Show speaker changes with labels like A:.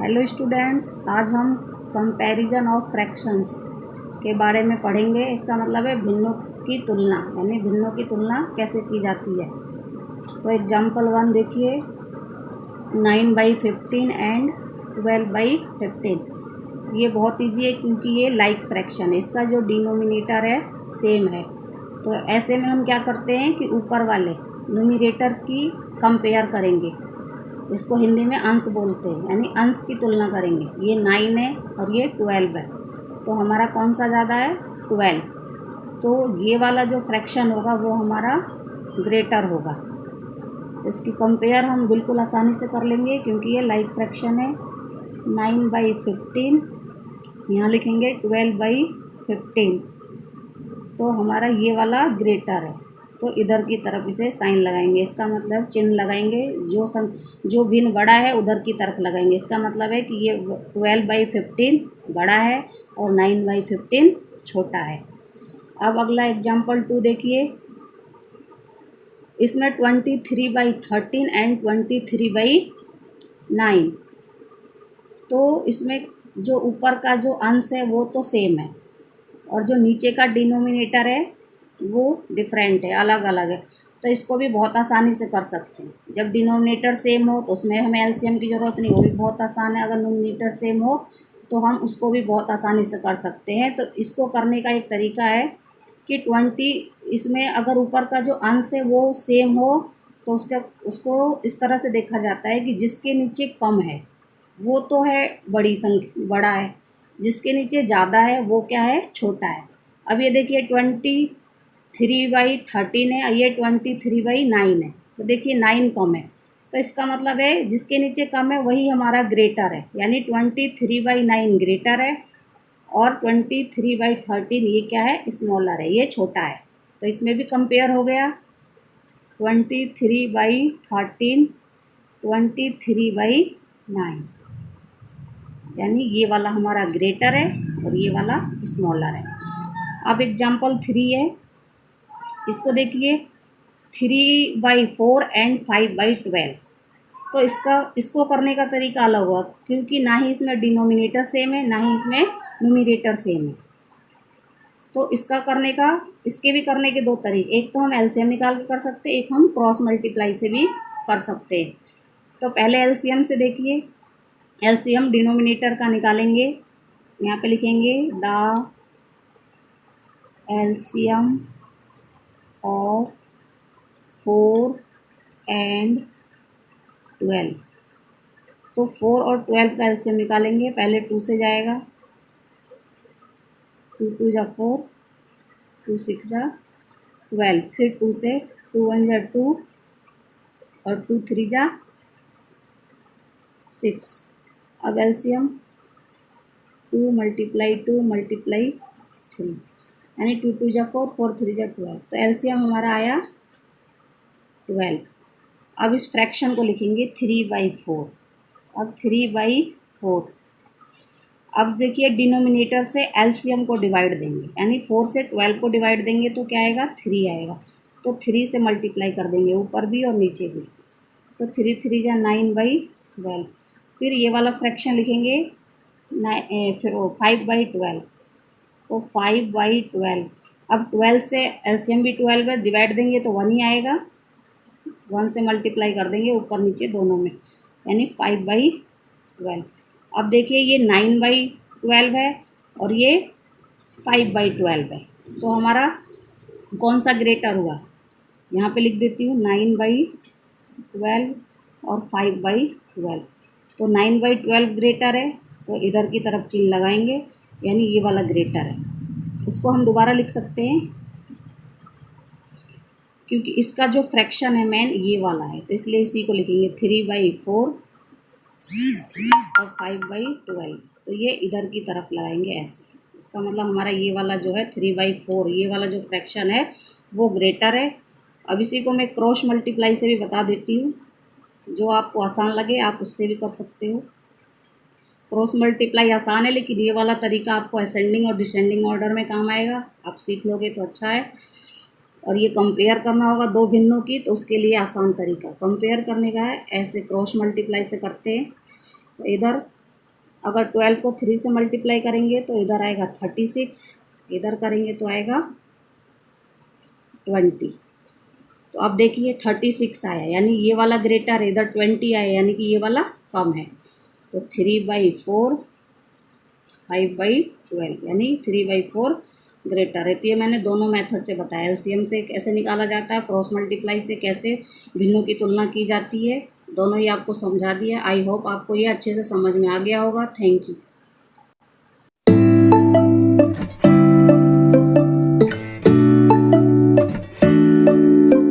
A: Hello students, आज हम comparison of fractions के बारे में पढ़ेंगे। इसका मतलब है भिन्नों की तुलना, यानी भिन्नों की तुलना कैसे की जाती है। तो एग्जाम्पल 1 देखिए, 9/15 एंड 12/15। ये बहुत ईजी है क्योंकि ये लाइक फ्रैक्शन है, इसका जो डिनोमिनेटर है सेम है। तो ऐसे में हम क्या करते हैं कि ऊपर वाले न्यूमरेटर की कंपेयर करेंगे, इसको हिंदी में अंश बोलते हैं, यानी अंश की तुलना करेंगे। ये 9 है और ये 12 है, तो हमारा कौन सा ज़्यादा है? 12। तो ये वाला जो फ्रैक्शन होगा वो हमारा ग्रेटर होगा। तो इसकी कंपेयर हम बिल्कुल आसानी से कर लेंगे क्योंकि ये लाइक फ्रैक्शन है। 9/15 यहाँ लिखेंगे 12/15, तो हमारा ये वाला ग्रेटर है, तो इधर की तरफ इसे साइन लगाएंगे। इसका मतलब चिन्ह लगाएंगे, जो भिन्न बड़ा है उधर की तरफ लगाएंगे। इसका मतलब है कि ये 12/15 बड़ा है और 9/15 छोटा है। अब अगला एग्जाम्पल 2 देखिए, इसमें 23/13 एंड 23/9। तो इसमें जो ऊपर का जो अंश है वो तो सेम है और जो नीचे का डिनोमिनेटर है वो डिफरेंट है, अलग अलग है। तो इसको भी बहुत आसानी से कर सकते हैं। जब डिनोमिनेटर सेम हो तो उसमें हमें एलसीएम की ज़रूरत नहीं, वो भी बहुत आसान है। अगर डिनोमिनेटर सेम हो तो हम उसको भी बहुत आसानी से कर सकते हैं। तो इसको करने का एक तरीका है कि 20, इसमें अगर ऊपर का जो अंश है वो सेम हो तो उसको इस तरह से देखा जाता है कि जिसके नीचे कम है वो तो है बड़ी संख्या, बड़ा है, जिसके नीचे ज़्यादा है वो क्या है? छोटा है। अब ये देखिए 23/13 है, ये 23/9 है, तो देखिए 9 कम है, तो इसका मतलब है जिसके नीचे कम है वही हमारा ग्रेटर है, यानी 23/9 ग्रेटर है और 23/13 ये क्या है? स्मॉलर है, ये छोटा है। तो इसमें भी कंपेयर हो गया, 23/13 23/9, यानी ये वाला हमारा ग्रेटर है और ये वाला स्मॉलर है। अब एग्जाम्पल 3 है, इसको देखिए, 3/4 एंड 5/12। तो इसको करने का तरीका अलग हुआ क्योंकि ना ही इसमें डिनोमिनेटर सेम है ना ही इसमें न्यूमरेटर सेम है। तो इसके भी करने के दो तरीके, एक तो हम एलसीएम निकाल के कर सकते हैं, एक हम क्रॉस मल्टीप्लाई से भी कर सकते हैं। तो पहले एलसीएम से देखिए, एलसीएम डिनोमिनेटर का निकालेंगे। यहाँ पे लिखेंगे द एलसीएम ऑफ 4 एंड 12। तो 4 और 12 का एलसीएम निकालेंगे। पहले 2 से जाएगा, 2 2 जा 4, 2 6 जा 12, फिर 2 से, 2 1 जा 2 और 2 3 जा 6। अब एलसीएम 2 × 2 × 3, यानी 2 2 जा 4, 4 3 जा 12। तो एलसीएम हमारा आया 12। अब इस फ्रैक्शन को लिखेंगे 3/4। अब 3/4, अब देखिए डिनोमिनेटर से एलसीएम को डिवाइड देंगे, यानी 4 से 12 को डिवाइड देंगे तो क्या आएगा? 3 आएगा। तो 3 से मल्टीप्लाई कर देंगे, ऊपर भी और नीचे भी। तो 3 3 जा 9/12। फिर ये वाला फ्रैक्शन लिखेंगे, फिर 5/12। तो 5/12, अब 12 से एलसीएम भी 12 है, डिवाइड देंगे तो 1 ही आएगा। 1 से मल्टीप्लाई कर देंगे ऊपर नीचे दोनों में, यानी 5/12। अब देखिए ये 9/12 है और ये 5/12 है, तो हमारा कौन सा ग्रेटर हुआ? यहाँ पे लिख देती हूँ 9/12 और 5/12। तो 9/12 ग्रेटर है, तो इधर की तरफ चिन्ह लगाएंगे, यानी ये वाला ग्रेटर है। इसको हम दोबारा लिख सकते हैं क्योंकि इसका जो फ्रैक्शन है मेन ये वाला है, तो इसलिए इसी को लिखेंगे 3/4 और 5/12। तो ये इधर की तरफ लगाएंगे ऐसे। इसका मतलब हमारा ये वाला जो है 3/4, ये वाला जो फ्रैक्शन है वो ग्रेटर है। अब इसी को मैं क्रॉस मल्टीप्लाई से भी बता देती हूँ, जो आपको आसान लगे आप उससे भी कर सकते हो। क्रॉस मल्टीप्लाई आसान है, लेकिन ये वाला तरीका आपको असेंडिंग और डिसेंडिंग ऑर्डर में काम आएगा। आप सीख लोगे तो अच्छा है। और ये कंपेयर करना होगा दो भिन्नों की, तो उसके लिए आसान तरीका कंपेयर करने का है, ऐसे क्रॉस मल्टीप्लाई से करते हैं। तो इधर अगर 12 को 3 से मल्टीप्लाई करेंगे तो इधर आएगा 36, इधर करेंगे तो आएगा 20। तो अब देखिए 36 आया, यानी ये वाला ग्रेटर, इधर 20 आया यानी कि ये वाला कम है। तो 3/4 5/12 यानी 3/4 ग्रेटर है। तो ये मैंने दोनों मेथड से बताया, एलसीएम से कैसे निकाला जाता है, क्रॉस मल्टीप्लाई से कैसे भिन्नों की तुलना की जाती है, दोनों ही आपको समझा दिया। आई होप आपको ये अच्छे से समझ में आ गया होगा। Thank you.